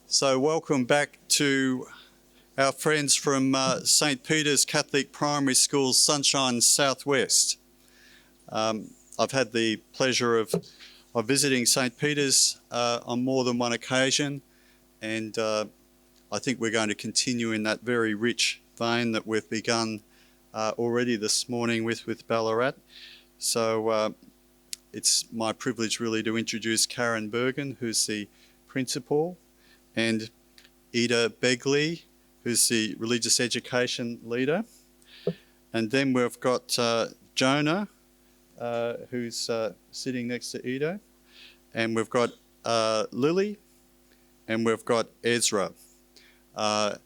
So welcome back to our friends from St Peter's Catholic Primary School, Sunshine Southwest. I've had the pleasure of visiting St Peter's on more than one occasion, and I think we're going to continue in that very rich vein that we've begun already this morning with Ballarat. So it's my privilege really to introduce Karen Bergen, who's the principal, and Ida Begley, who's the religious education leader. And then we've got Jonah, who's sitting next to Ida. And we've got Lily, and we've got Ezra. I'd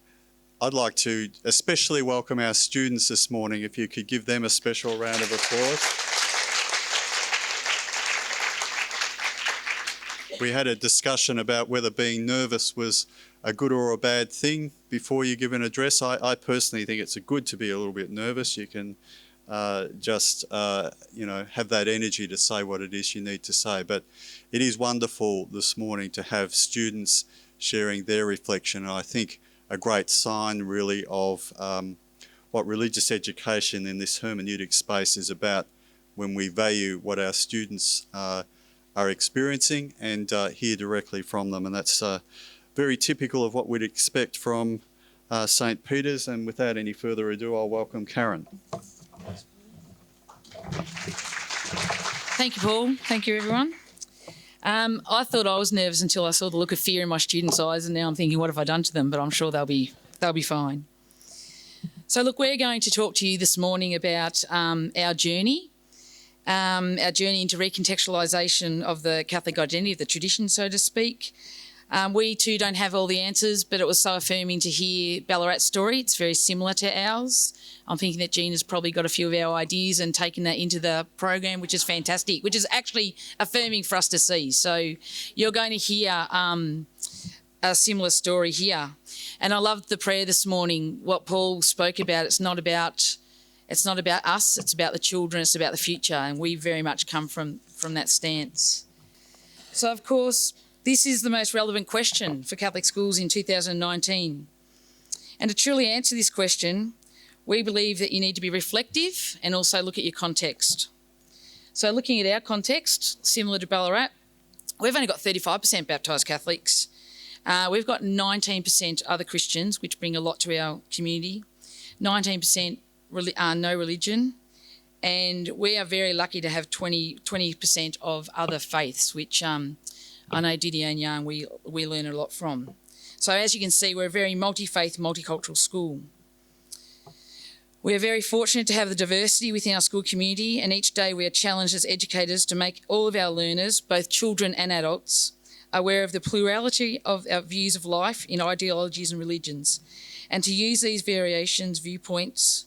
like to especially welcome our students this morning, if you could give them a special round of applause. We had a discussion about whether being nervous was a good or a bad thing before you give an address. I personally think it's good to be a little bit nervous. You can just have that energy to say what it is you need to say. But it is wonderful this morning to have students sharing their reflection. And I think a great sign really of what religious education in this hermeneutic space is about, when we value what our students are experiencing and hear directly from them. And that's very typical of what we'd expect from St Peter's. And without any further ado, I'll welcome Karen. Thank you, Paul. Thank you, everyone. I thought I was nervous until I saw the look of fear in my students' eyes, and now I'm thinking, what have I done to them? But I'm sure they'll be fine. So look, we're going to talk to you this morning about our journey into recontextualisation of the Catholic identity, of the tradition, so to speak. We too don't have all the answers, but it was so affirming to hear Ballarat's story. It's very similar to ours. I'm thinking that Gina's probably got a few of our ideas and taken that into the program, which is fantastic, which is actually affirming for us to see. So you're going to hear a similar story here. And I loved the prayer this morning, what Paul spoke about. It's not about us, it's about the children, it's about the future, and we very much come from that stance. So, of course, this is the most relevant question for Catholic schools in 2019. And to truly answer this question, we believe that you need to be reflective and also look at your context. So looking at our context, similar to Ballarat, we've only got 35% baptised Catholics. We've got 19% other Christians, which bring a lot to our community, 19% no religion, and we are very lucky to have 20% of other faiths, which I know Didier and Yang, we learn a lot from. So as you can see, we're a very multi-faith, multicultural school. We are very fortunate to have the diversity within our school community, and each day we are challenged as educators to make all of our learners, both children and adults, aware of the plurality of our views of life in ideologies and religions, and to use these variations, viewpoints,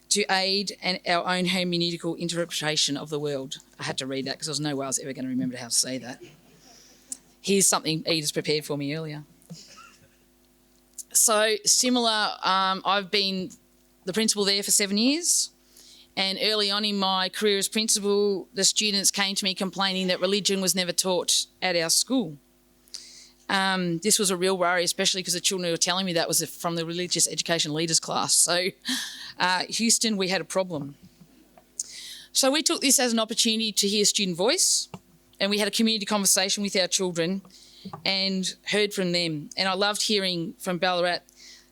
to aid our own hermeneutical interpretation of the world. I had to read that because there was no way I was ever going to remember how to say that. Here's something Edith's prepared for me earlier. So similar, I've been the principal there for 7 years, and early on in my career as principal, the students came to me complaining that religion was never taught at our school. This was a real worry, especially because the children who were telling me that was from the religious education leaders class. So Houston, we had a problem. So we took this as an opportunity to hear student voice, and we had a community conversation with our children and heard from them. And I loved hearing from Ballarat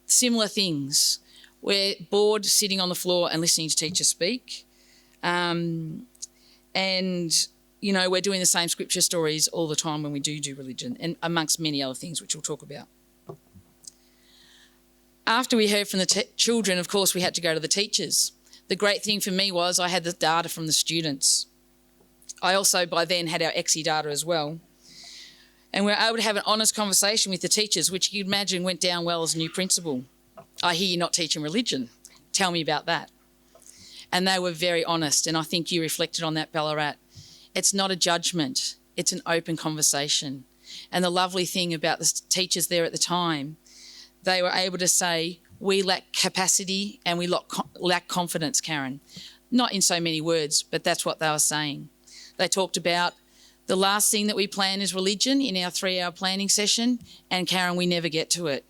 similar things. We're bored sitting on the floor and listening to teachers speak. And we're doing the same scripture stories all the time when we do religion, and amongst many other things, which we'll talk about. After we heard from the children, of course, we had to go to the teachers. The great thing for me was I had the data from the students. I also, by then, had our EXI data as well. And we were able to have an honest conversation with the teachers, which you'd imagine went down well as a new principal. I hear you're not teaching religion. Tell me about that. And they were very honest, and I think you reflected on that, Ballarat. It's not a judgment, it's an open conversation. And the lovely thing about the teachers there at the time, they were able to say, we lack capacity and we lack confidence, Karen. Not in so many words, but that's what they were saying. They talked about The last thing that we plan is religion in our 3-hour planning session, and Karen, we never get to it.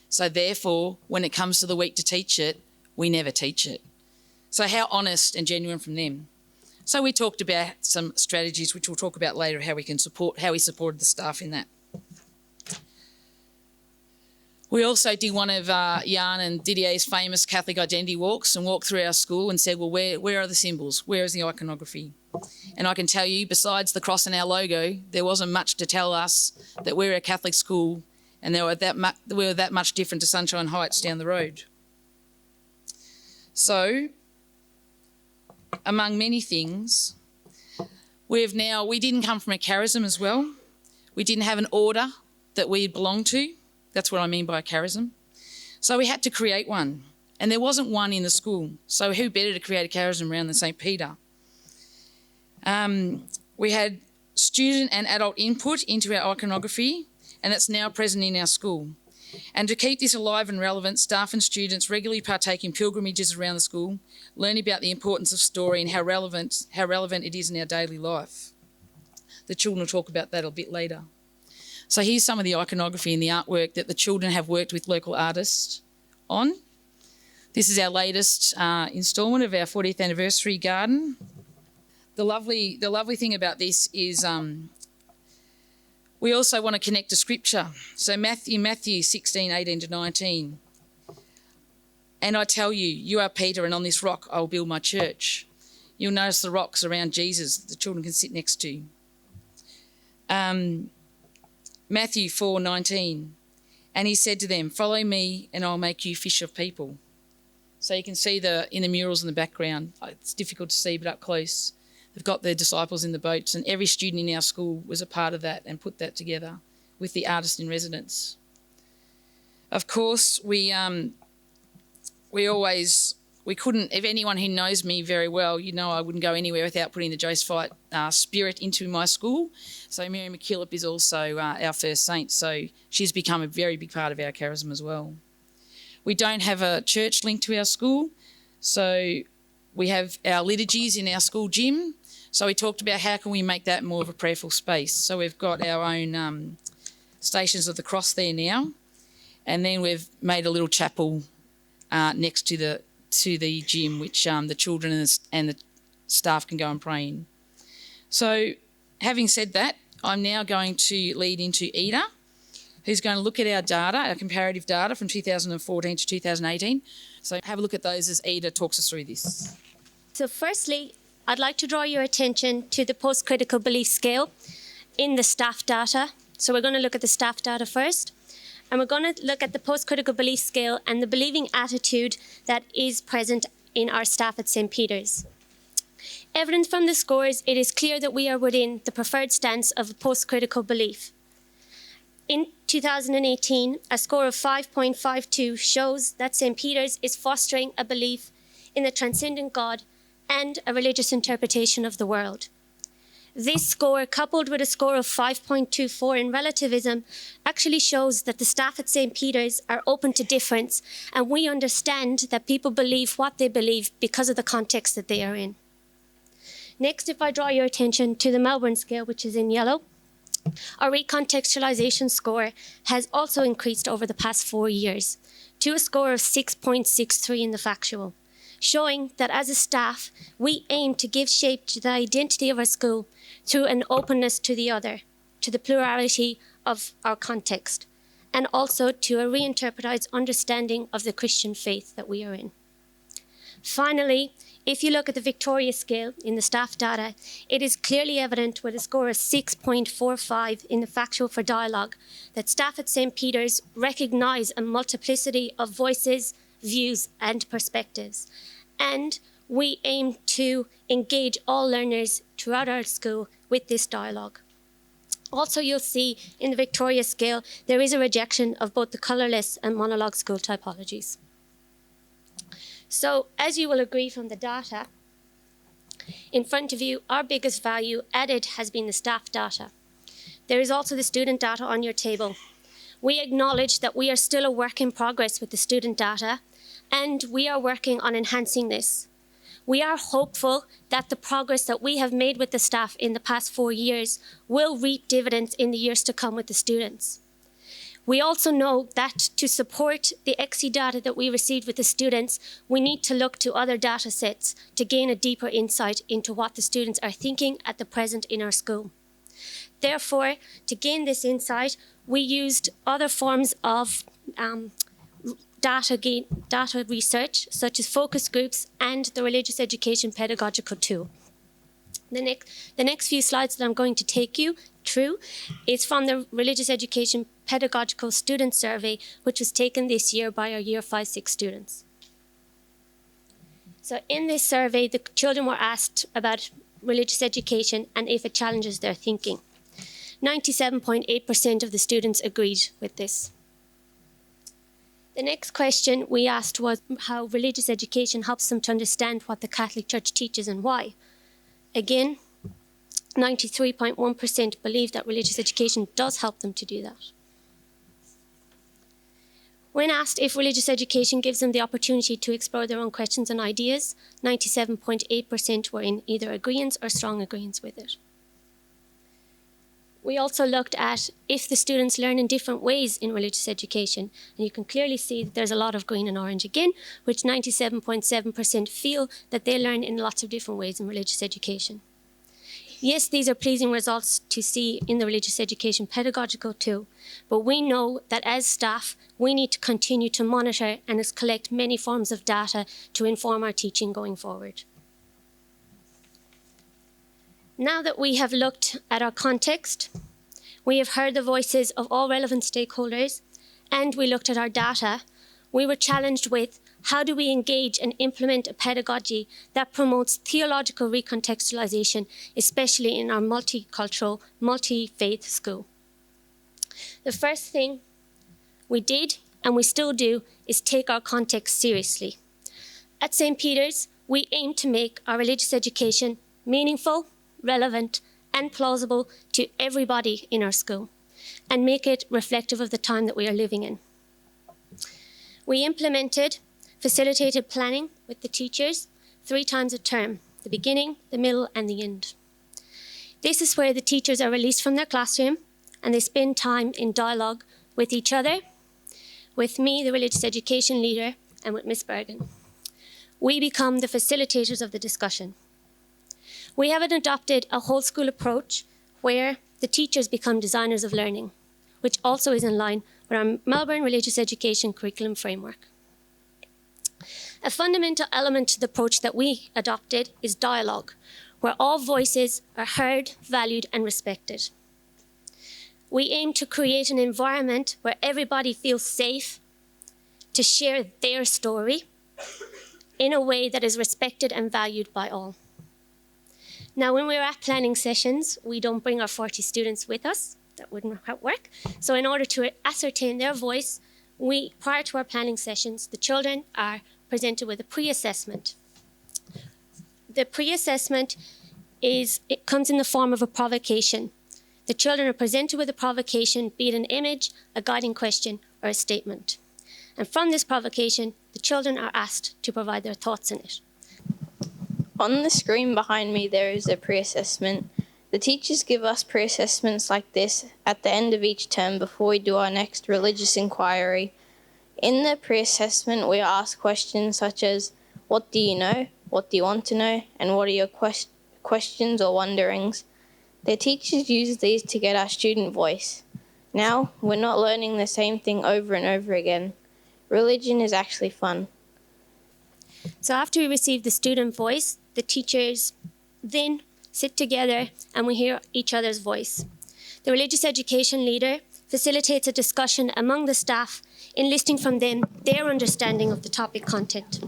So therefore, when it comes to the week to teach it, we never teach it. So how honest and genuine from them. So we talked about some strategies, which we'll talk about later, how we supported the staff in that. We also did one of Jan and Didier's famous Catholic identity walks and walked through our school and said, well, where are the symbols? Where is the iconography? And I can tell you, besides the cross and our logo, there wasn't much to tell us that we're a Catholic school and we were that much different to Sunshine Heights down the road. So, among many things, we didn't come from a charism as well. We didn't have an order that we belonged to. That's what I mean by a charism. So we had to create one. And there wasn't one in the school. So who better to create a charism around than St. Peter? We had student and adult input into our iconography, and it's now present in our school. And to keep this alive and relevant, staff and students regularly partake in pilgrimages around the school, learning about the importance of story and how relevant it is in our daily life. The children will talk about that a bit later. So here's some of the iconography and the artwork that the children have worked with local artists on. This is our latest instalment of our 40th anniversary garden. The lovely thing about this is we also want to connect to Scripture. So Matthew 16, 18 to 19. And I tell you, you are Peter, and on this rock I will build my church. You'll notice the rocks around Jesus the children can sit next to. Matthew 4, 19. And he said to them, follow me and I'll make you fish of people. So you can see in the murals in the background. It's difficult to see, but up close. They've got their disciples in the boats, and every student in our school was a part of that and put that together with the artist in residence. Of course, we couldn't, if anyone who knows me very well, you know I wouldn't go anywhere without putting the Josephite spirit into my school. So Mary McKillop is also our first saint, so she's become a very big part of our charism as well. We don't have a church linked to our school, so we have our liturgies in our school gym. So we talked about how can we make that more of a prayerful space. So we've got our own Stations of the Cross there now, and then we've made a little chapel next to the gym, which the children and the staff can go and pray in. So having said that, I'm now going to lead into Ida, who's going to look at our data, our comparative data from 2014 to 2018. So have a look at those as Ida talks us through this. So firstly, I'd like to draw your attention to the post-critical belief scale in the staff data. So we're going to look at the staff data first. And we're going to look at the post-critical belief scale and the believing attitude that is present in our staff at St. Peter's. Evident from the scores, it is clear that we are within the preferred stance of a post-critical belief. In 2018, a score of 5.52 shows that St. Peter's is fostering a belief in the transcendent God and a religious interpretation of the world. This score, coupled with a score of 5.24 in relativism, actually shows that the staff at St. Peter's are open to difference, and we understand that people believe what they believe because of the context that they are in. Next, if I draw your attention to the Melbourne scale, which is in yellow, our recontextualization score has also increased over the past 4 years to a score of 6.63 in the factual, showing that as a staff, we aim to give shape to the identity of our school through an openness to the other, to the plurality of our context, and also to a reinterpreted understanding of the Christian faith that we are in. Finally, if you look at the Victoria scale in the staff data, it is clearly evident with a score of 6.45 in the factual for dialogue that staff at St. Peter's recognise a multiplicity of voices, views and perspectives. And we aim to engage all learners throughout our school with this dialogue. Also, you'll see in the Victoria scale, there is a rejection of both the colourless and monologue school typologies. So, as you will agree from the data, in front of you, our biggest value added has been the staff data. There is also the student data on your table. We acknowledge that we are still a work in progress with the student data, and we are working on enhancing this. We are hopeful that the progress that we have made with the staff in the past 4 years will reap dividends in the years to come with the students. We also know that to support the EXI data that we received with the students, we need to look to other data sets to gain a deeper insight into what the students are thinking at the present in our school. Therefore, to gain this insight, we used other forms of data research, such as focus groups and the religious education pedagogical tool. The next few slides that I'm going to take you through is from the Religious Education Pedagogical Student Survey, which was taken this year by our Year 5-6 students. So in this survey, the children were asked about religious education and if it challenges their thinking. 97.8% of the students agreed with this. The next question we asked was how religious education helps them to understand what the Catholic Church teaches and why. Again, 93.1% believe that religious education does help them to do that. When asked if religious education gives them the opportunity to explore their own questions and ideas, 97.8% were in either agreement or strong agreement with it. We also looked at if the students learn in different ways in religious education, and you can clearly see that there's a lot of green and orange again, which 97.7% feel that they learn in lots of different ways in religious education. Yes, these are pleasing results to see in the religious education pedagogical tool, but we know that as staff, we need to continue to monitor and collect many forms of data to inform our teaching going forward. Now that we have looked at our context, we have heard the voices of all relevant stakeholders, and we looked at our data, we were challenged with how do we engage and implement a pedagogy that promotes theological recontextualization, especially in our multicultural, multi-faith school. The first thing we did, and we still do, is take our context seriously. At St. Peter's, we aim to make our religious education meaningful, relevant, and plausible to everybody in our school, and make it reflective of the time that we are living in. We implemented facilitated planning with the teachers 3 times a term, the beginning, the middle, and the end. This is where the teachers are released from their classroom and they spend time in dialogue with each other, with me, the religious education leader, and with Miss Bergen. We become the facilitators of the discussion. We have adopted a whole school approach where the teachers become designers of learning, which also is in line with our Melbourne Religious Education Curriculum Framework. A fundamental element to the approach that we adopted is dialogue, where all voices are heard, valued, and respected. We aim to create an environment where everybody feels safe to share their story in a way that is respected and valued by all. Now, when we're at planning sessions, we don't bring our 40 students with us. That wouldn't work. So in order to ascertain their voice, prior to our planning sessions, the children are presented with a pre-assessment. The pre-assessment comes in the form of a provocation. The children are presented with a provocation, be it an image, a guiding question, or a statement. And from this provocation, the children are asked to provide their thoughts in it. On the screen behind me, there is a pre-assessment. The teachers give us pre-assessments like this at the end of each term before we do our next religious inquiry. In the pre-assessment, we are asked questions such as, what do you know? What do you want to know? And what are your questions or wonderings? The teachers use these to get our student voice. Now, we're not learning the same thing over and over again. Religion is actually fun. So after we receive the student voice, the teachers then sit together and we hear each other's voice. The religious education leader facilitates a discussion among the staff, enlisting from them their understanding of the topic content.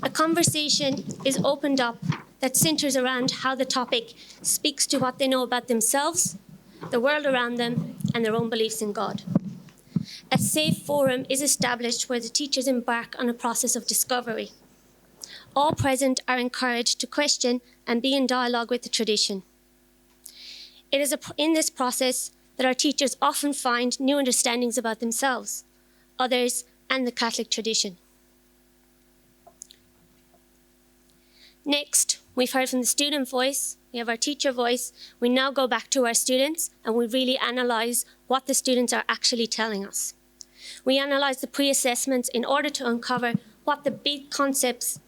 A conversation is opened up that centres around how the topic speaks to what they know about themselves, the world around them, and their own beliefs in God. A safe forum is established where the teachers embark on a process of discovery. All present are encouraged to question and be in dialogue with the tradition. It is in this process that our teachers often find new understandings about themselves, others, and the Catholic tradition. Next, we've heard from the student voice, we have our teacher voice. We now go back to our students and we really analyse what the students are actually telling us. We analyse the pre-assessments in order to uncover what the big concepts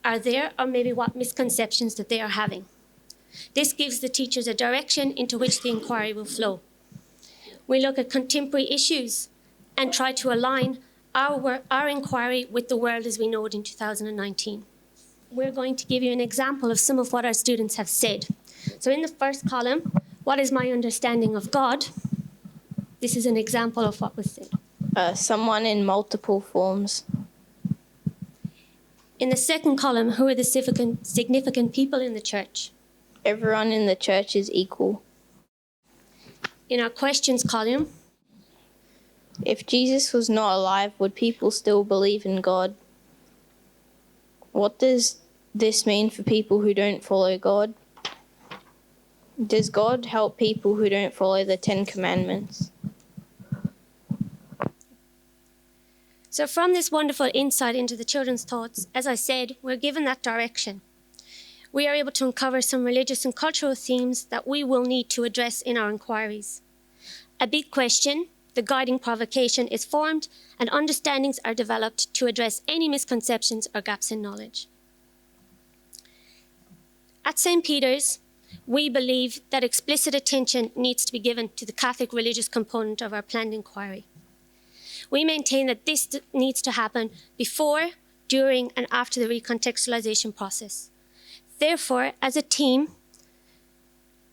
are there, or maybe what misconceptions that they are having. This gives the teachers a direction into which the inquiry will flow. We look at contemporary issues and try to align our inquiry with the world as we know it in 2019. We're going to give you an example of some of what our students have said. So in the first column, what is my understanding of God? This is an example of what was said. Someone in multiple forms. In the second column, who are the significant people in the church? Everyone in the church is equal. In our questions column, if Jesus was not alive, would people still believe in God? What does this mean for people who don't follow God? Does God help people who don't follow the 10 Commandments? So from this wonderful insight into the children's thoughts, as I said, we're given that direction. We are able to uncover some religious and cultural themes that we will need to address in our inquiries. A big question, the guiding provocation, is formed and understandings are developed to address any misconceptions or gaps in knowledge. At St. Peter's, we believe that explicit attention needs to be given to the Catholic religious component of our planned inquiry. We maintain that this needs to happen before, during, and after the recontextualization process. Therefore, as a team,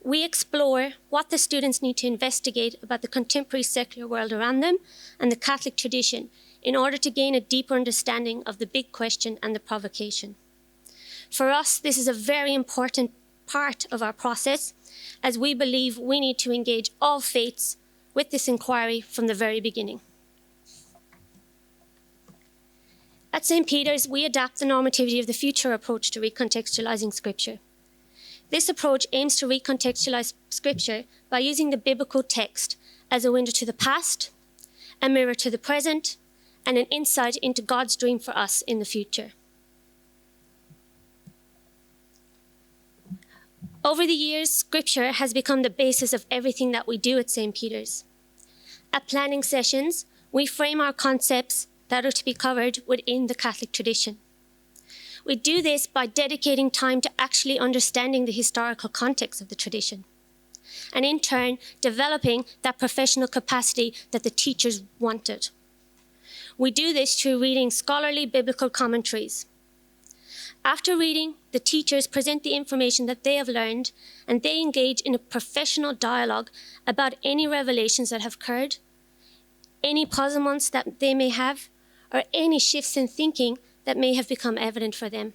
we explore what the students need to investigate about the contemporary secular world around them and the Catholic tradition in order to gain a deeper understanding of the big question and the provocation. For us, this is a very important part of our process, as we believe we need to engage all faiths with this inquiry from the very beginning. At St. Peter's, we adapt the normativity of the future approach to recontextualizing Scripture. This approach aims to recontextualize Scripture by using the biblical text as a window to the past, a mirror to the present, and an insight into God's dream for us in the future. Over the years, Scripture has become the basis of everything that we do at St. Peter's. At planning sessions, we frame our concepts that are to be covered within the Catholic tradition. We do this by dedicating time to actually understanding the historical context of the tradition, and in turn, developing that professional capacity that the teachers wanted. We do this through reading scholarly biblical commentaries. After reading, the teachers present the information that they have learned, and they engage in a professional dialogue about any revelations that have occurred, any puzzlements that they may have, or any shifts in thinking that may have become evident for them.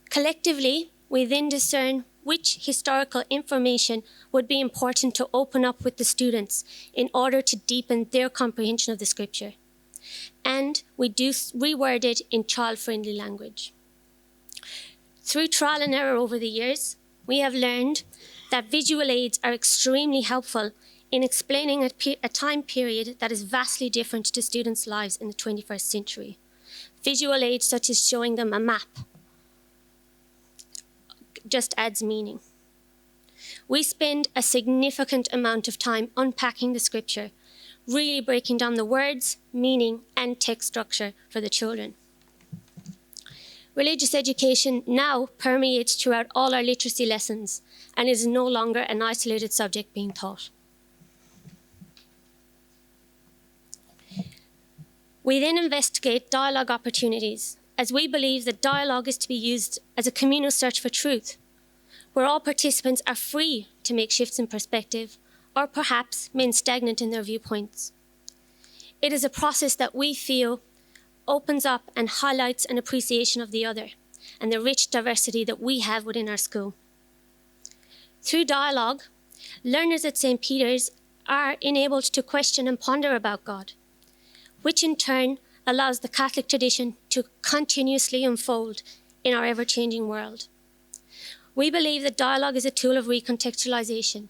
Collectively, we then discern which historical information would be important to open up with the students in order to deepen their comprehension of the Scripture. And we do reword it in child-friendly language. Through trial and error over the years, we have learned that visual aids are extremely helpful in explaining a time period that is vastly different to students' lives in the 21st century. Visual aids such as showing them a map just adds meaning. We spend a significant amount of time unpacking the Scripture, really breaking down the words, meaning, and text structure for the children. Religious education now permeates throughout all our literacy lessons and is no longer an isolated subject being taught. We then investigate dialogue opportunities, as we believe that dialogue is to be used as a communal search for truth, where all participants are free to make shifts in perspective, or perhaps remain stagnant in their viewpoints. It is a process that we feel opens up and highlights an appreciation of the other and the rich diversity that we have within our school. Through dialogue, learners at St. Peter's are enabled to question and ponder about God, which in turn allows the Catholic tradition to continuously unfold in our ever-changing world. We believe that dialogue is a tool of recontextualization.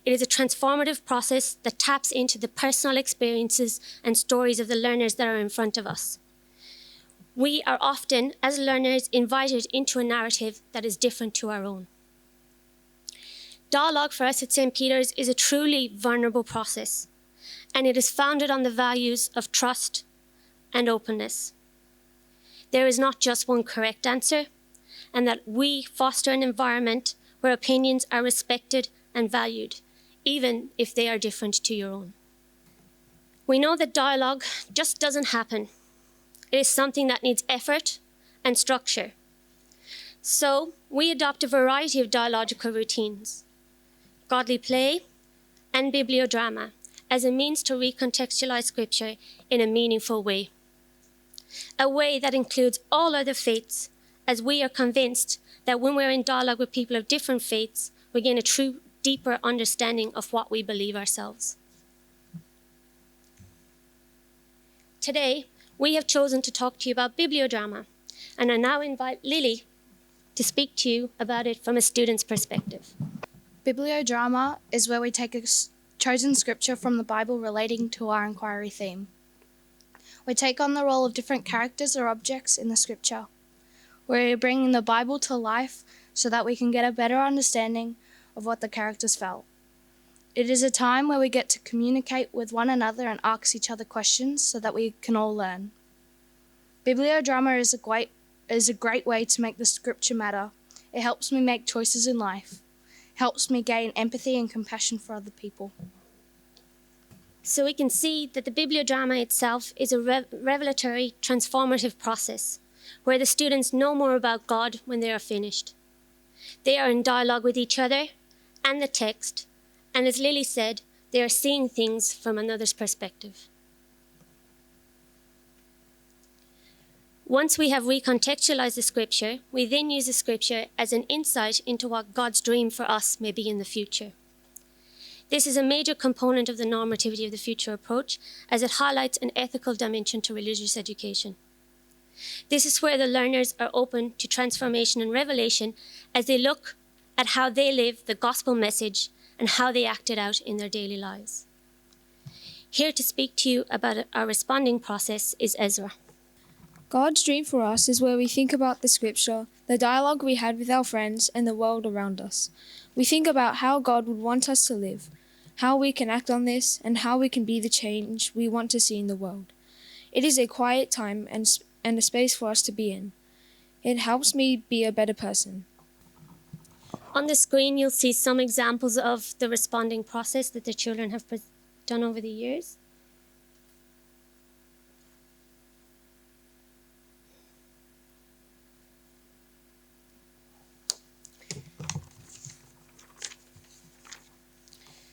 It is a transformative process that taps into the personal experiences and stories of the learners that are in front of us. we are often, as learners, invited into a narrative that is different to our own. Dialogue for us at St. Peter's is a truly vulnerable process, and it is founded on the values of trust and openness. There is not just one correct answer, and that we foster an environment where opinions are respected and valued, even if they are different to your own. We know that dialogue just doesn't happen. It is something that needs effort and structure. So we adopt a variety of dialogical routines, godly play and bibliodrama, as a means to recontextualize Scripture in a meaningful way. A way that includes all other faiths, as we are convinced that when we're in dialogue with people of different faiths, we gain a true, deeper understanding of what we believe ourselves. Today, we have chosen to talk to you about bibliodrama, and I now invite Lily to speak to you about it from a student's perspective. Bibliodrama is where we take a chosen scripture from the Bible relating to our inquiry theme. We take on the role of different characters or objects in the scripture. We're bringing the Bible to life so that we can get a better understanding of what the characters felt. It is a time where we get to communicate with one another and ask each other questions so that we can all learn. Bibliodrama is a great way to make the scripture matter. It helps me make choices in life. It helps me gain empathy and compassion for other people. So we can see that the bibliodrama itself is a revelatory, transformative process, where the students know more about God when they are finished. They are in dialogue with each other and the text, and as Lily said, they are seeing things from another's perspective. Once we have recontextualized the scripture, we then use the scripture as an insight into what God's dream for us may be in the future. This is a major component of the normativity of the future approach, as it highlights an ethical dimension to religious education. This is where the learners are open to transformation and revelation as they look at how they live the gospel message and how they act it out in their daily lives. Here to speak to you about our responding process is Ezra. God's dream for us is where we think about the scripture, the dialogue we had with our friends, and the world around us. We think about how God would want us to live, how we can act on this, and how we can be the change we want to see in the world. It is a quiet time and a space for us to be in. It helps me be a better person. On the screen, you'll see some examples of the responding process that the children have done over the years.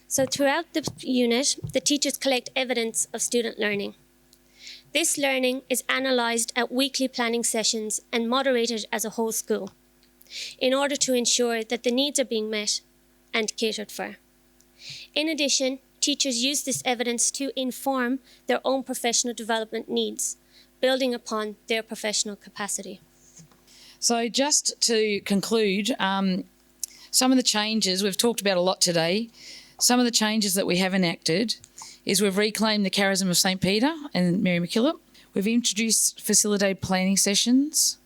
So throughout the unit, the teachers collect evidence of student learning. This learning is analysed at weekly planning sessions and moderated as a whole school in order to ensure that the needs are being met and catered for. In addition, teachers use this evidence to inform their own professional development needs, building upon their professional capacity. So just to conclude, some of the changes, we've talked about a lot today. Some of the changes that we have enacted is we've reclaimed the charism of St. Peter and Mary MacKillop. We've introduced facilitated planning sessions.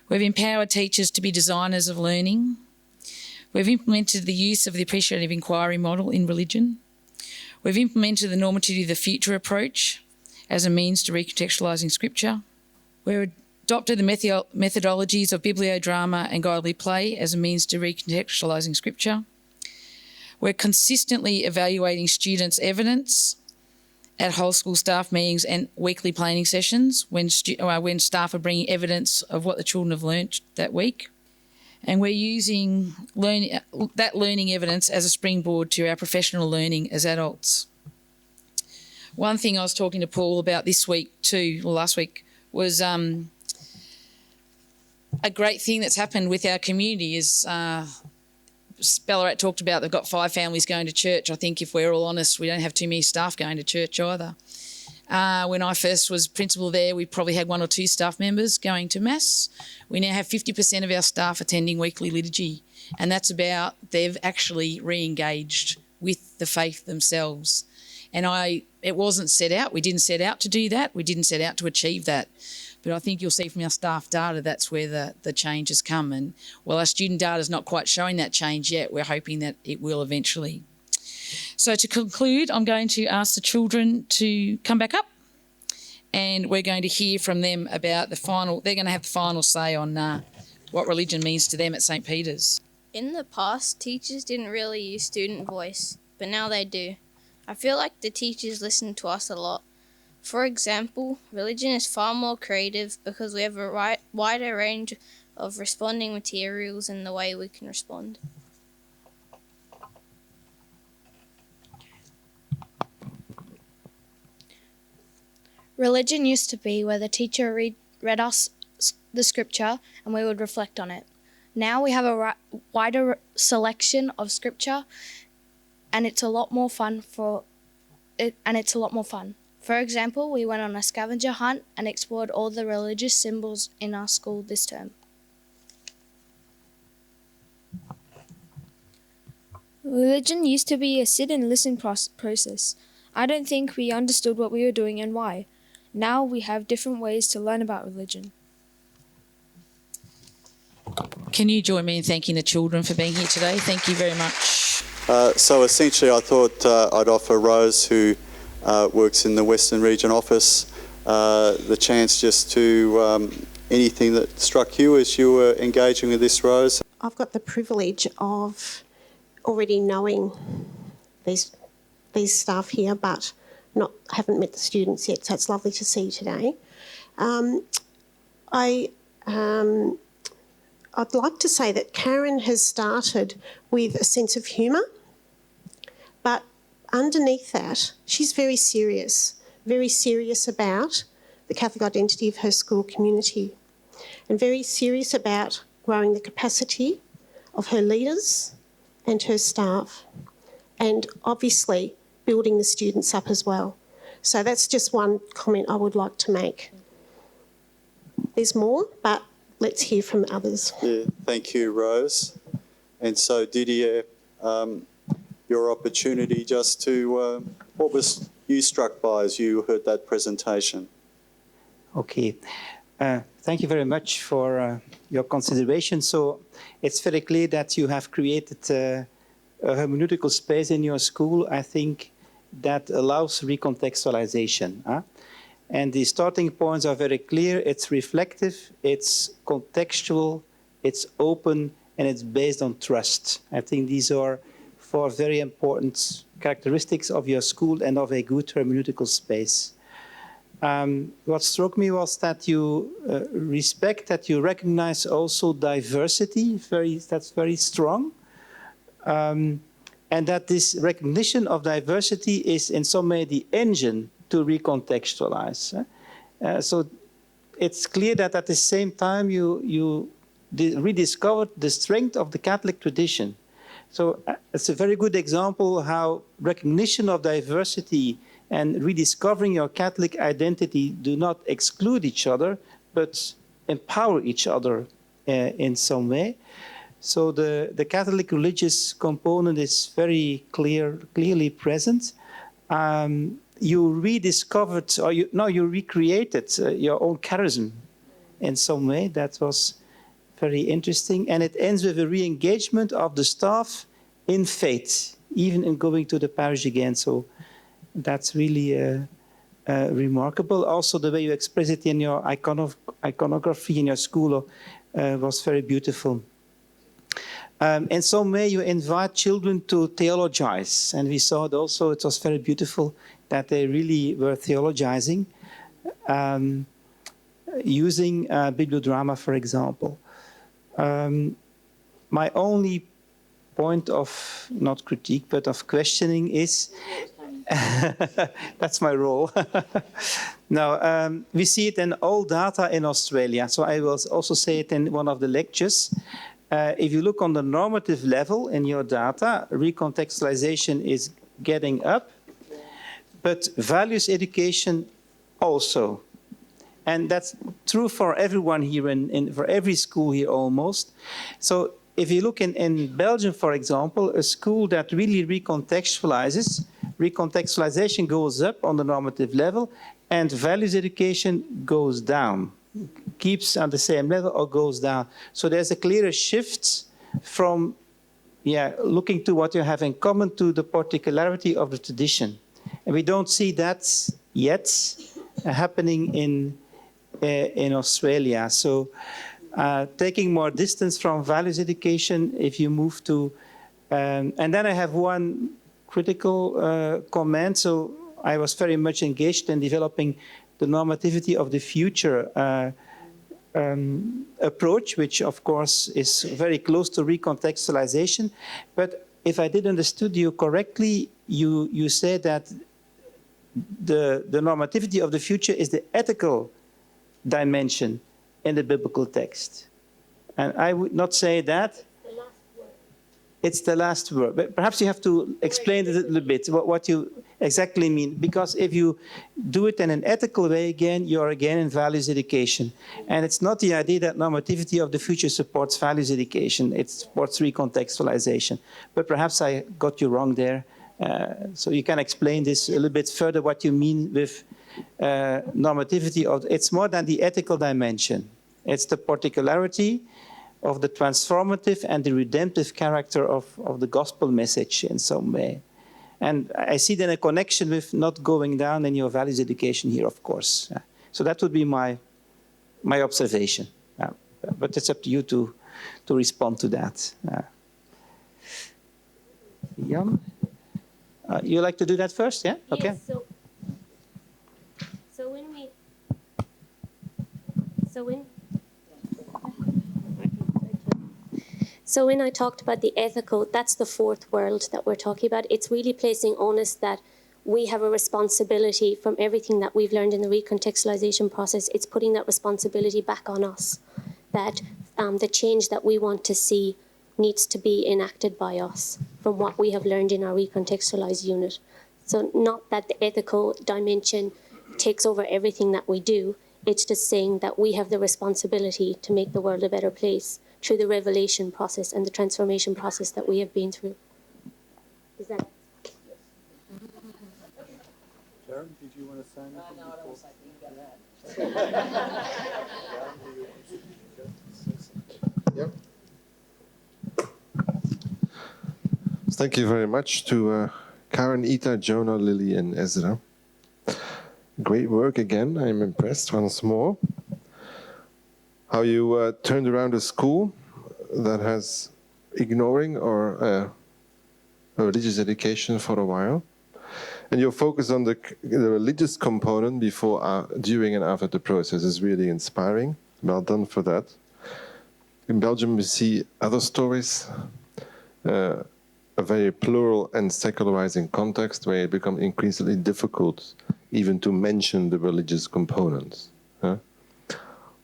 We've empowered teachers to be designers of learning. We've implemented the use of the appreciative inquiry model in religion. We've implemented the normativity of the future approach as a means to recontextualising scripture. We've adopted the methodologies of bibliodrama and godly play as a means to recontextualising scripture. We're consistently evaluating students' evidence at whole school staff meetings and weekly planning sessions when staff are bringing evidence of what the children have learnt that week. And we're using that learning evidence as a springboard to our professional learning as adults. One thing I was talking to Paul about this week too, or last week, was a great thing that's happened with our community is Ballarat talked about they've got 5 families going to church. I think if we're all honest, we don't have too many staff going to church either. When I first was principal there, we probably had 1 or 2 staff members going to Mass. We now have 50% of our staff attending weekly liturgy, and that's about they've actually re-engaged with the faith themselves. And it wasn't set out. We didn't set out to do that. We didn't set out to achieve that. But I think you'll see from our staff data that's where the change has come. And while our student data is not quite showing that change yet, we're hoping that it will eventually. So to conclude, I'm going to ask the children to come back up, and we're going to hear from them about they're going to have the final say on what religion means to them at St. Peter's. In the past, teachers didn't really use student voice, but now they do. I feel like the teachers listen to us a lot. For example, religion is far more creative because we have a wider range of responding materials in the way we can respond. Religion used to be where the teacher read us the scripture and we would reflect on it. Now we have a wider selection of scripture, and it's a lot more fun For example, we went on a scavenger hunt and explored all the religious symbols in our school this term. Religion used to be a sit and listen process. I don't think we understood what we were doing and why. Now we have different ways to learn about religion. Can you join me in thanking the children for being here today? Thank you very much. So essentially I thought I'd offer Rose, who works in the Western Region office, the chance just to anything that struck you as you were engaging with this, Rose. I've got the privilege of already knowing these staff here, but haven't met the students yet, so it's lovely to see you today. I'd like to say that Karen has started with a sense of humour, but underneath that, she's very serious about the Catholic identity of her school community, and very serious about growing the capacity of her leaders and her staff, and obviously building the students up as well. So that's just one comment I would like to make. There's more, but let's hear from others. Yeah, thank you, Rose. And so, Didier, your opportunity just to, what was you struck by as you heard that presentation? Okay. Thank you very much for your consideration. So it's very clear that you have created a hermeneutical space in your school, I think, that allows recontextualization. Huh? And the starting points are very clear. It's reflective, it's contextual, it's open, and it's based on trust. I think these are four very important characteristics of your school and of a good hermeneutical space. What struck me was that you respect, that you recognize also diversity. That's very strong. And that this recognition of diversity is in some way the engine to recontextualize. So it's clear that at the same time you rediscovered the strength of the Catholic tradition. So it's a very good example how recognition of diversity and rediscovering your Catholic identity do not exclude each other, but empower each other in some way. So the Catholic religious component is very clearly present. You rediscovered, or you recreated your own charism in some way. That was very interesting. And it ends with a re-engagement of the staff in faith, even in going to the parish again. So that's really remarkable. Also, the way you express it in your iconography in your school was very beautiful. In some way, you invite children to theologize. And we saw it also, it was very beautiful that they really were theologizing, using bibliodrama, for example. My only point of, not critique, but of questioning is, that's my role. Now, we see it in all data in Australia. So I will also say it in one of the lectures. If you look on the normative level in your data, recontextualization is getting up, but values education also. And that's true for everyone here, for every school here almost. So if you look in Belgium, for example, a school that really recontextualizes, recontextualization goes up on the normative level and values education goes down. keeps on the same level or goes down. So there's a clearer shift from looking to what you have in common to the particularity of the tradition. And we don't see that yet happening in Australia. So taking more distance from values education, if you move to, and then I have one critical comment. So I was very much engaged in developing the normativity of the future approach, which of course is very close to recontextualization. But if I did understood you correctly, you say that the normativity of the future is the ethical dimension in the biblical text. And I would not say that. It's the last word. But perhaps you have to explain it a little bit, what you exactly mean. Because if you do it in an ethical way again, you're again in values education. And it's not the idea that normativity of the future supports values education. It supports recontextualization. But perhaps I got you wrong there. So you can explain this a little bit further, what you mean with normativity. It's more than the ethical dimension. It's the particularity of the transformative and the redemptive character of the gospel message in some way. And I see then a connection with not going down in your values education here, of course. So that would be my observation. But it's up to you to respond to that. Jan? You like to do that first, yeah? Okay. Yes, So when I talked about the ethical, that's the fourth world that we're talking about. It's really placing onus that we have a responsibility from everything that we've learned in the recontextualization process. It's putting that responsibility back on us, that the change that we want to see needs to be enacted by us from what we have learned in our recontextualized unit. So not that the ethical dimension takes over everything that we do. It's just saying that we have the responsibility to make the world a better place through the revelation process and the transformation process that we have been through. Is that it? Sharon, did you want to say anything? No, I don't want to say anything about that. Yep. Thank you very much to Karen, Ita, Jonah, Lily, and Ezra. Great work again. I'm impressed once more. How you turned around a school that has ignoring or religious education for a while. And your focus on the religious component before, during, and after the process is really inspiring. Well done for that. In Belgium, we see other stories, a very plural and secularizing context where it becomes increasingly difficult even to mention the religious components.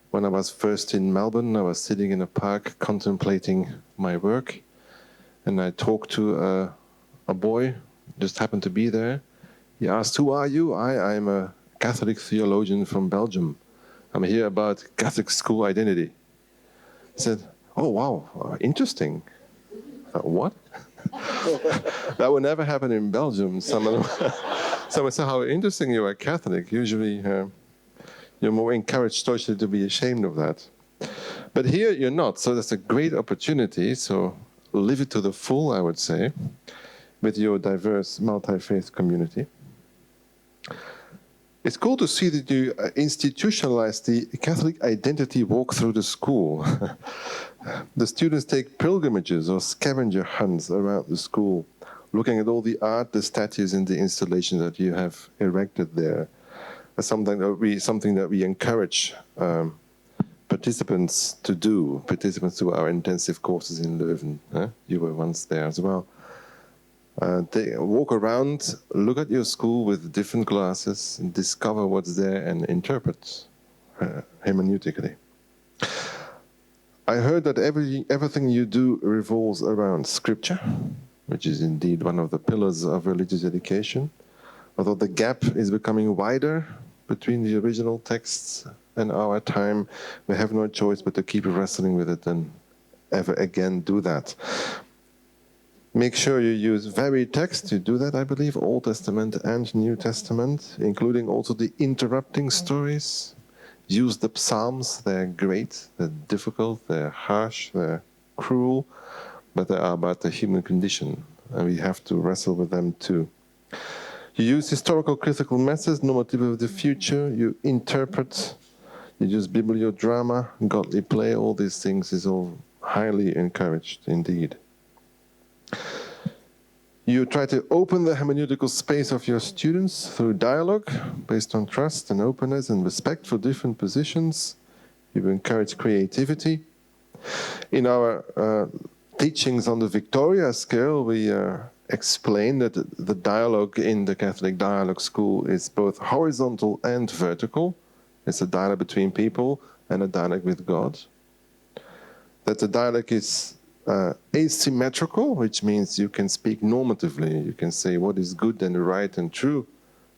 When I was first in Melbourne, I was sitting in a park contemplating my work, and I talked to a boy, just happened to be there. He asked, "Who are you?" I'm a Catholic theologian from Belgium. I'm here about Catholic school identity. I said, "Oh, wow, interesting." What? That would never happen in Belgium. Someone said, "How interesting you are Catholic." Usually you're more encouraged socially to be ashamed of that. But here you're not, so that's a great opportunity. So live it to the full, I would say, with your diverse multi-faith community. It's cool to see that you institutionalize the Catholic identity walk through the school. The students take pilgrimages or scavenger hunts around the school, looking at all the art, the statues, and the installations that you have erected there. Something that we encourage participants to do our intensive courses in Leuven. You were once there as well. They walk around, look at your school with different glasses, and discover what's there and interpret hermeneutically. I heard that everything you do revolves around scripture, which is indeed one of the pillars of religious education. Although the gap is becoming wider between the original texts and our time, we have no choice but to keep wrestling with it and ever again do that. Make sure you use varied text. You do that, I believe, Old Testament and New Testament, including also the interrupting stories. use the Psalms. They're great, they're difficult, they're harsh, they're cruel, but they are about the human condition, and we have to wrestle with them too. You use historical critical methods, normative of the future, you interpret, you use bibliodrama, godly play, all these things is all highly encouraged indeed. You try to open the hermeneutical space of your students through dialogue based on trust and openness and respect for different positions. You encourage creativity. In our teachings on the Victoria scale, we explain that the dialogue in the Catholic Dialogue School is both horizontal and vertical. It's a dialogue between people and a dialogue with God. That the dialogue is asymmetrical, which means you can speak normatively. You can say what is good and right and true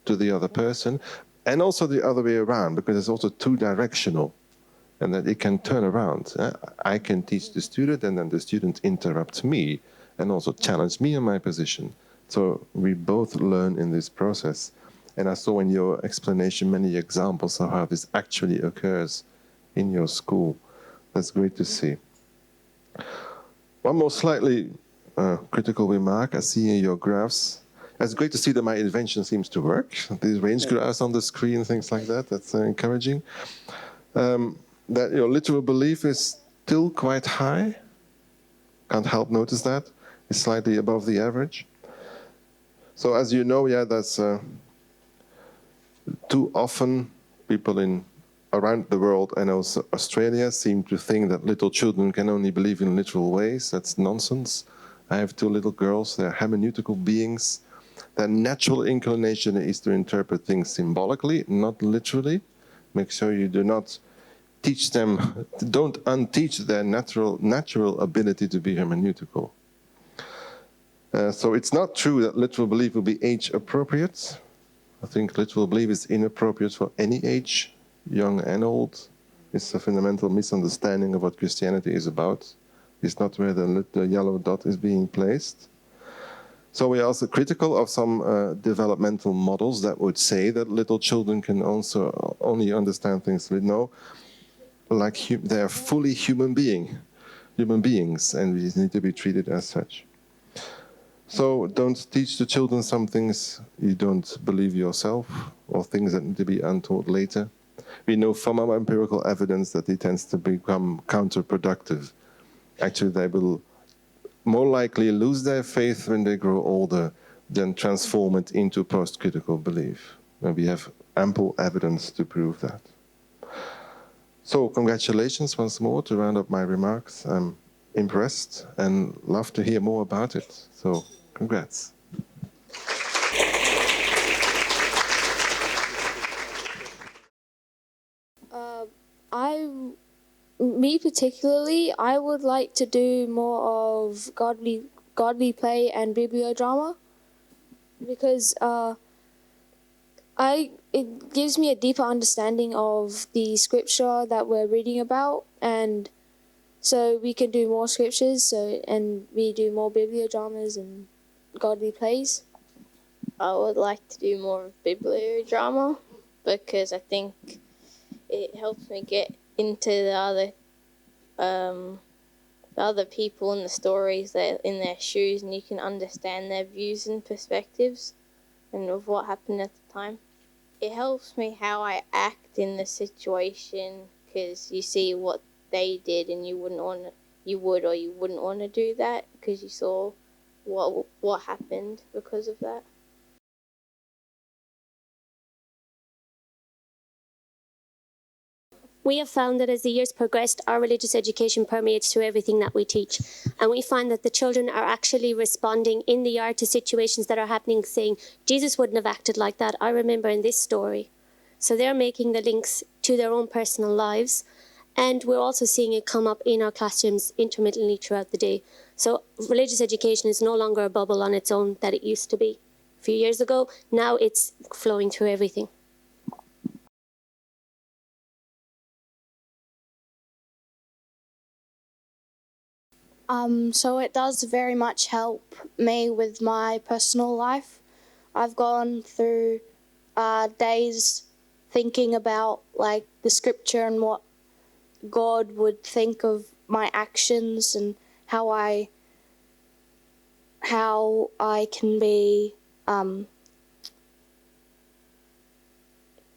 to the other person, and also the other way around, because it's also two-directional, and that it can turn around. I can teach the student, and then the student interrupts me, and also challenge me in my position. So we both learn in this process. And I saw in your explanation many examples of how this actually occurs in your school. That's great to see. One more slightly critical remark I see in your graphs. It's great to see that my invention seems to work. These range graphs on the screen, things like that, that's encouraging. That your literal belief is still quite high. Can't help notice that. It's slightly above the average. So as you know, yeah, that's too often people around the world and also Australia seem to think that little children can only believe in literal ways. That's nonsense. I have two little girls. They're hermeneutical beings. Their natural inclination is to interpret things symbolically, not literally. Make sure you do not teach them, don't unteach their natural ability to be hermeneutical. So it's not true that literal belief will be age appropriate. I think literal belief is inappropriate for any age, young and old. It's a fundamental misunderstanding of what Christianity is about. It's not where the yellow dot is being placed. So we are also critical of some developmental models that would say that little children can also only understand things. No, like they are fully human beings, and we need to be treated as such. So don't teach the children some things you don't believe yourself, or things that need to be untaught later. We know from our empirical evidence that it tends to become counterproductive. Actually, they will more likely lose their faith when they grow older than transform it into post-critical belief. And we have ample evidence to prove that. So congratulations once more to round up my remarks. I'm impressed and love to hear more about it. So congrats. Me particularly, I would like to do more of godly play and bibliodrama, because it gives me a deeper understanding of the scripture that we're reading about, and so we can do more scriptures, and we do more bibliodramas and godly plays. I would like to do more of bibliodrama because I think it helps me get into the other people and the stories that in their shoes, and you can understand their views and perspectives and of what happened at the time. It helps me how I act in the situation, because you see what they did and you wouldn't want to do that because you saw what happened because of that. We have found that as the years progressed, our religious education permeates through everything that we teach. And we find that the children are actually responding in the yard to situations that are happening, saying, Jesus wouldn't have acted like that. I remember in this story. So they're making the links to their own personal lives. And we're also seeing it come up in our classrooms intermittently throughout the day. So religious education is no longer a bubble on its own that it used to be a few years ago. Now it's flowing through everything. So it does very much help me with my personal life. I've gone through days thinking about like the scripture and what God would think of my actions and how I can be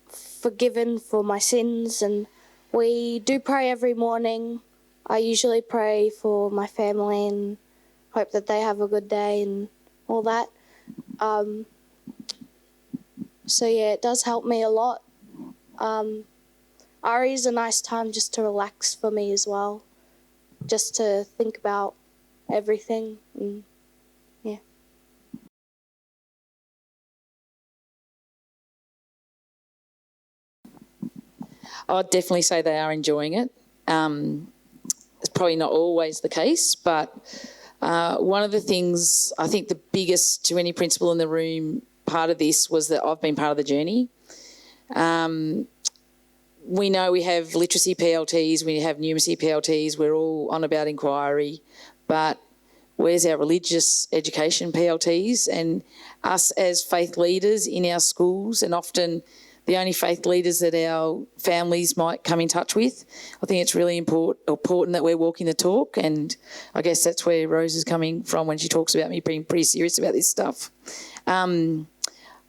forgiven for my sins. And we do pray every morning. I usually pray for my family and hope that they have a good day and all that. So yeah, it does help me a lot. RE is a nice time just to relax for me as well, just to think about everything. And yeah. I'd definitely say they are enjoying it. It's probably not always the case, but one of the things, I think the biggest to any principal in the room part of this was that I've been part of the journey. We know we have literacy PLTs, we have numeracy PLTs, we're all on about inquiry, but where's our religious education PLTs? And us as faith leaders in our schools, and often the only faith leaders that our families might come in touch with, I think it's really important that we're walking the talk, and I guess that's where Rose is coming from when she talks about me being pretty serious about this stuff. I'd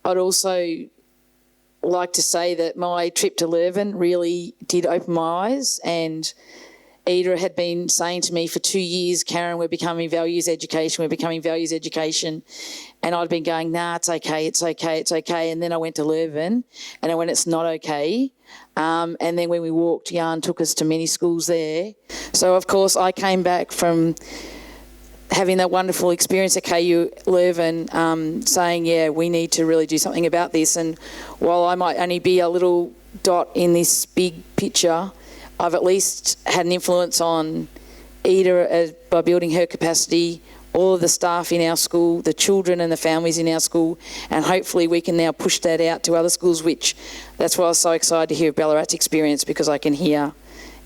also like to say that my trip to Leuven really did open my eyes, and Ida had been saying to me for 2 years, Karen, we're becoming values education. And I'd been going, nah, it's okay. And then I went to Leuven and I went, it's not okay. And then when we walked, Jan took us to many schools there. So, of course, I came back from having that wonderful experience at KU Leuven, saying, yeah, we need to really do something about this. And while I might only be a little dot in this big picture, I've at least had an influence on Ida by building her capacity, all of the staff in our school, the children and the families in our school, and hopefully we can now push that out to other schools, which that's why I was so excited to hear Ballarat's experience, because I can hear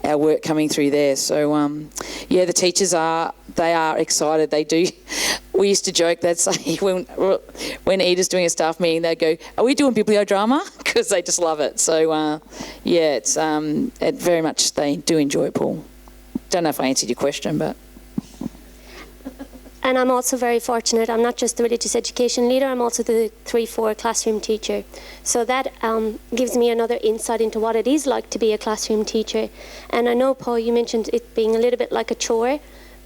our work coming through there. So, yeah, the teachers are excited. They do. We used to joke, they'd say when Ida's doing a staff meeting, they'd go, are we doing bibliodrama? Because they just love it. So, yeah, it's it very much, they do enjoy it, Paul. Don't know if I answered your question, but... And I'm also very fortunate. I'm not just the religious education leader, I'm also the 3-4 classroom teacher. So that gives me another insight into what it is like to be a classroom teacher. And I know, Paul, you mentioned it being a little bit like a chore.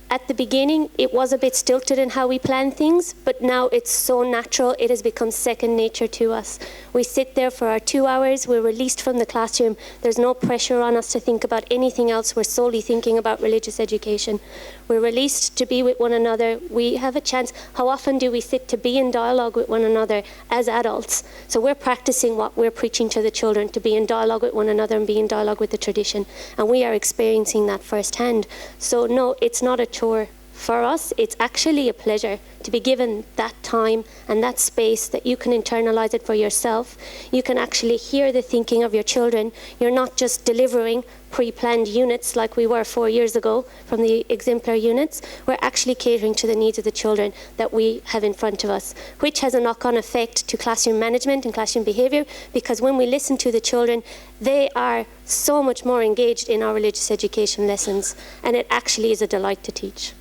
At the beginning, it was a bit stilted in how we plan things, but now it's so natural, it has become second nature to us. We sit there for our 2 hours, we're released from the classroom, there's no pressure on us to think about anything else, we're solely thinking about religious education. We're released to be with one another, we have a chance. How often do we sit to be in dialogue with one another as adults? So we're practicing what we're preaching to the children, to be in dialogue with one another and be in dialogue with the tradition. And we are experiencing that firsthand. So no, it's not a chore. For us, it's actually a pleasure to be given that time and that space that you can internalize it for yourself. You can actually hear the thinking of your children. You're not just delivering pre-planned units like we were 4 years ago from the exemplar units. We're actually catering to the needs of the children that we have in front of us, which has a knock-on effect to classroom management and classroom behaviour, because when we listen to the children, they are so much more engaged in our religious education lessons, and it actually is a delight to teach.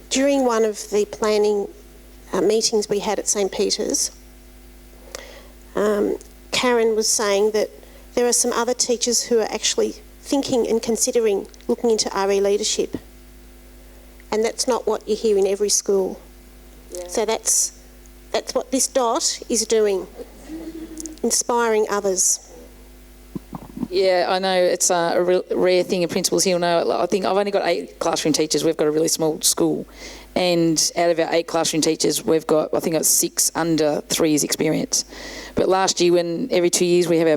During one of the planning meetings we had at St. Peter's, Karen was saying that there are some other teachers who are actually thinking and considering looking into RE leadership. And that's not what you hear in every school. Yeah. So that's what this dot is doing, inspiring others. Yeah, I know it's a rare thing in principals here. I think I've only got 8 classroom teachers. We've got a really small school. And out of our 8 classroom teachers, we've got, I think, 6 under 3 years experience. But last year, when every 2 years we have our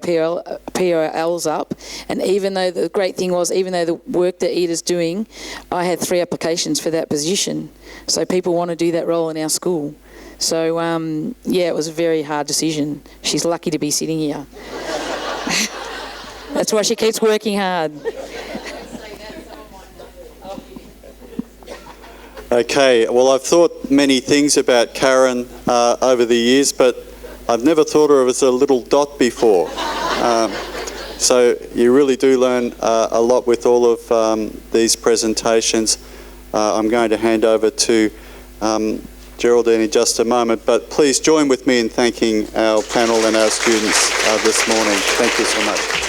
POLs up, and even though the great thing was, even though the work that Ida's doing, I had 3 applications for that position. So people want to do that role in our school. So, yeah, it was a very hard decision. She's lucky to be sitting here. That's why she keeps working hard. Okay, well, I've thought many things about Karen over the years, but I've never thought of her as a little dot before. So you really do learn a lot with all of these presentations. I'm going to hand over to Geraldine in just a moment, but please join with me in thanking our panel and our students this morning. Thank you so much.